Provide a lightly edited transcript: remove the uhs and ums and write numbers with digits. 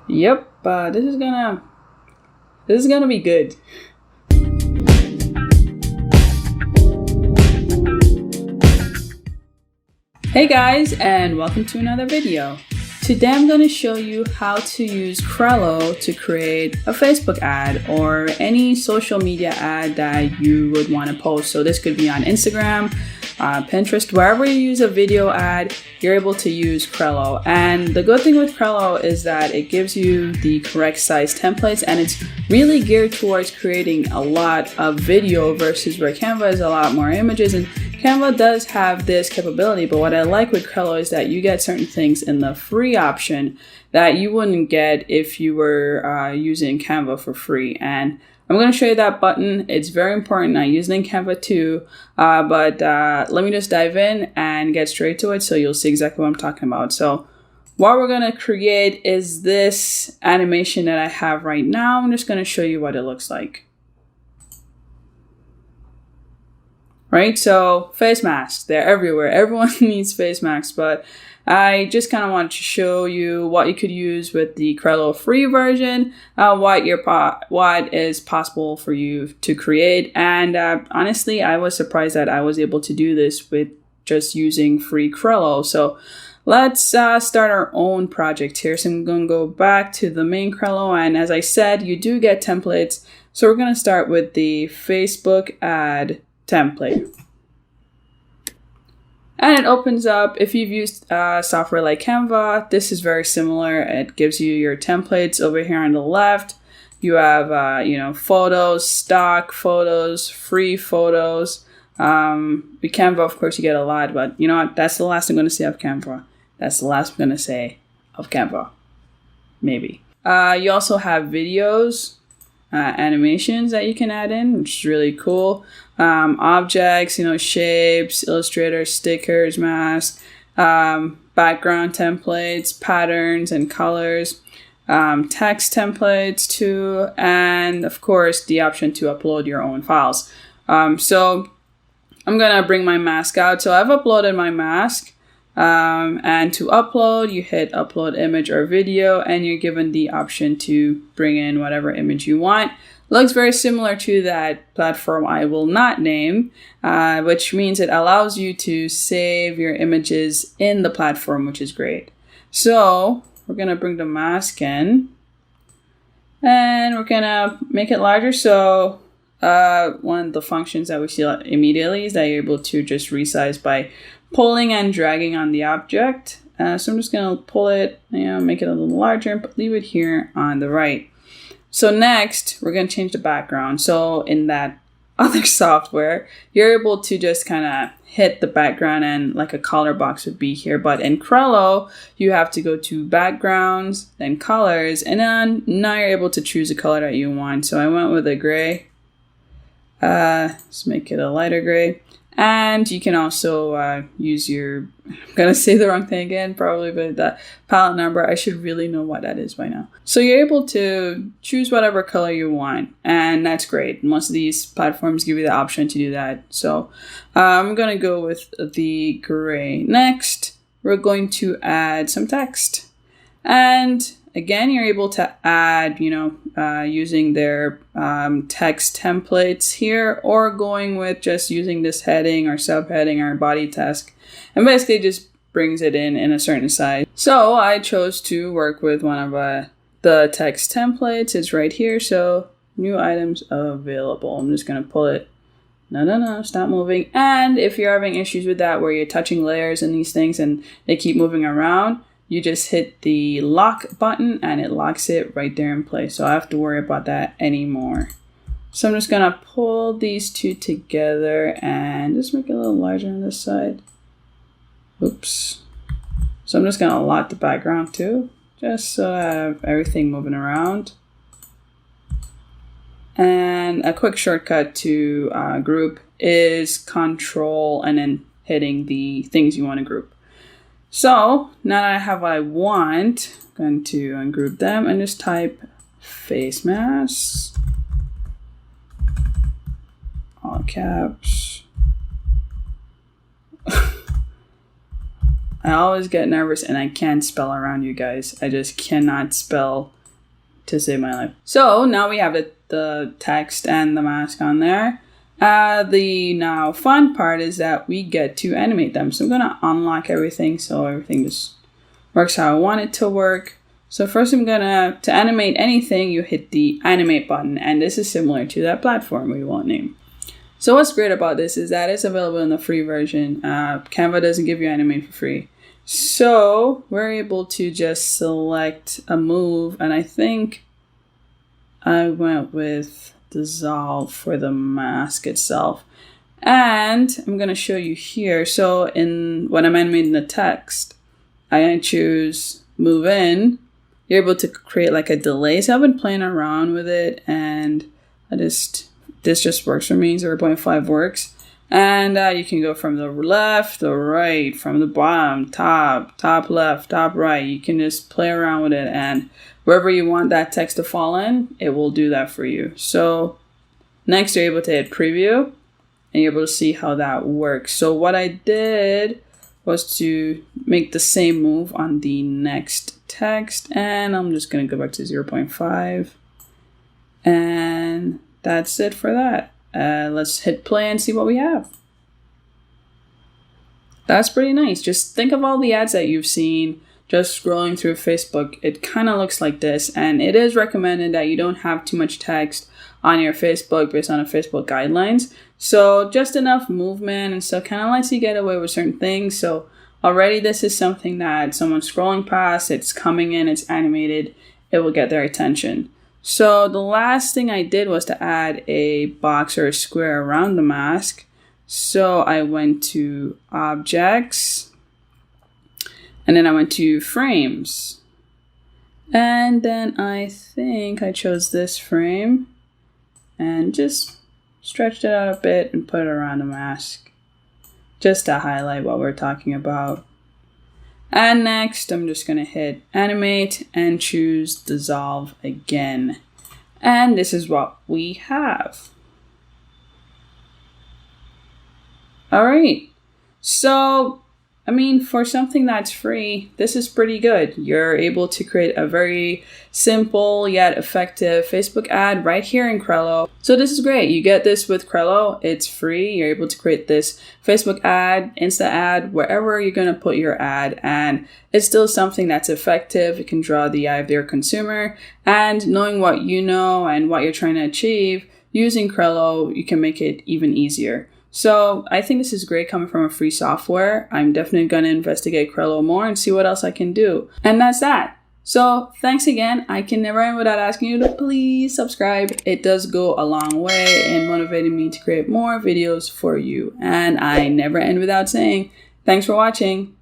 Yep, this is gonna be good. Hey guys, and welcome to another video. Today I'm going to show you how to use Crello to create a Facebook ad or any social media ad that you would want to post. So this could be on Instagram, Pinterest, wherever you use a video ad, you're able to use Crello. And the good thing with Crello is that it gives you the correct size templates, and it's really geared towards creating a lot of video versus where Canva is a lot more images. And Canva does have this capability, but what I like with Crello is that you get certain things in the free option that you wouldn't get if you were using Canva for free. And I'm going to show you that button. It's very important. I use it in Canva too, but let me just dive in and get straight to it so you'll see exactly what I'm talking about. So what we're going to create is this animation that I have right now. I'm just going to show you what it looks like. Right, so face masks, they're everywhere. Everyone needs face masks, but I just kind of want to show you what you could use with the Crello free version, what is possible for you to create. And honestly, I was surprised that I was able to do this with just using free Crello. So let's start our own project here. So I'm going to go back to the main Crello, and as I said, you do get templates. So we're going to start with the Facebook ad template, and it opens up. If you've used software like Canva, this is very similar. It gives you your templates. Over here on the left, you have photos, stock photos, free photos. With Canva, of course, you get a lot, but you know what? That's the last I'm going to say of Canva. That's the last I'm going to say of Canva. Maybe. You also have videos. Animations that you can add in, which is really cool. Objects, shapes, illustrators, stickers, masks, background templates, patterns and colors, text templates too, and of course the option to upload your own files. So I'm gonna bring my mask out. So I've uploaded my mask. And to upload, you hit upload image or video, and you're given the option to bring in whatever image you want. Looks very similar to that platform I will not name, which means it allows you to save your images in the platform, which is great. So we're going to bring the mask in, and we're going to make it larger. So one of the functions that we see immediately is that you're able to just resize by pulling and dragging on the object. So I'm just going to pull it, make it a little larger, but leave it here on the right. So next, we're going to change the background. So in that other software, you're able to just kind of hit the background, and like a color box would be here. But in Crello, you have to go to backgrounds, then colors, and then now you're able to choose a color that you want. So I went with a gray. Let's make it a lighter gray. And you can also use your, I'm going to say the wrong thing again, probably, but the palette number. I should really know what that is by now. So you're able to choose whatever color you want, and that's great. Most of these platforms give you the option to do that. So I'm going to go with the gray. Next, we're going to add some text. And again, you're able to add, using their text templates here, or going with just using this heading or subheading or body text, and basically just brings it in a certain size. So I chose to work with one of the text templates. It's right here. So new items available. I'm just going to pull it. No, stop moving. And if you're having issues with that, where you're touching layers and these things and they keep moving around, you just hit the lock button and it locks it right there in place. So I don't have to worry about that anymore. So I'm just gonna pull these two together and just make it a little larger on this side. Oops. So I'm just gonna lock the background too, just so I have everything moving around. And a quick shortcut to group is Control and then hitting the things you want to group. So now that I have what I want, I'm going to ungroup them and just type face masks, all caps. I always get nervous and I can't spell around you guys. I just cannot spell to save my life. So now we have the text and the mask on there. The now fun part is that we get to animate them. So I'm gonna unlock everything so everything just works how I want it to work. So first to animate anything, you hit the animate button, and this is similar to that platform we won't name. So what's great about this is that it's available in the free version. Canva doesn't give you animate for free. So we're able to just select a move, and I think I went with dissolve for the mask itself. And I'm gonna show you here. So when I'm animating the text, I choose move in. You're able to create like a delay. So I've been playing around with it, and this just works for me. 0.5 works. And you can go from the left, the right, from the bottom, top left, top right. You can just play around with it, and wherever you want that text to fall in, it will do that for you. So next you're able to hit preview, and you're able to see how that works. So what I did was to make the same move on the next text, and I'm just going to go back to 0.5, and that's it for that. Let's hit play and see what we have. That's pretty nice. Just think of all the ads that you've seen just scrolling through Facebook. It kind of looks like this, and it is recommended that you don't have too much text on your Facebook based on the Facebook guidelines. So just enough movement and stuff kind of lets you get away with certain things. So already this is something that someone's scrolling past, it's coming in, it's animated, it will get their attention. So the last thing I did was to add a box or a square around the mask. So I went to objects, and then I went to frames. And then I think I chose this frame and just stretched it out a bit and put it around the mask, just to highlight what we're talking about. And next, I'm just gonna hit animate and choose dissolve again. And this is what we have. All right, so, I mean, for something that's free, this is pretty good. You're able to create a very simple yet effective Facebook ad right here in Crello. So this is great. You get this with Crello. It's free. You're able to create this Facebook ad, Insta ad, wherever you're going to put your ad. And it's still something that's effective. It can draw the eye of your consumer. And knowing what you know and what you're trying to achieve, using Crello, you can make it even easier. So I think this is great coming from a free software. I'm definitely going to investigate Crello more and see what else I can do. And that's that. So thanks again. I can never end without asking you to please subscribe. It does go a long way in motivating me to create more videos for you. And I never end without saying thanks for watching.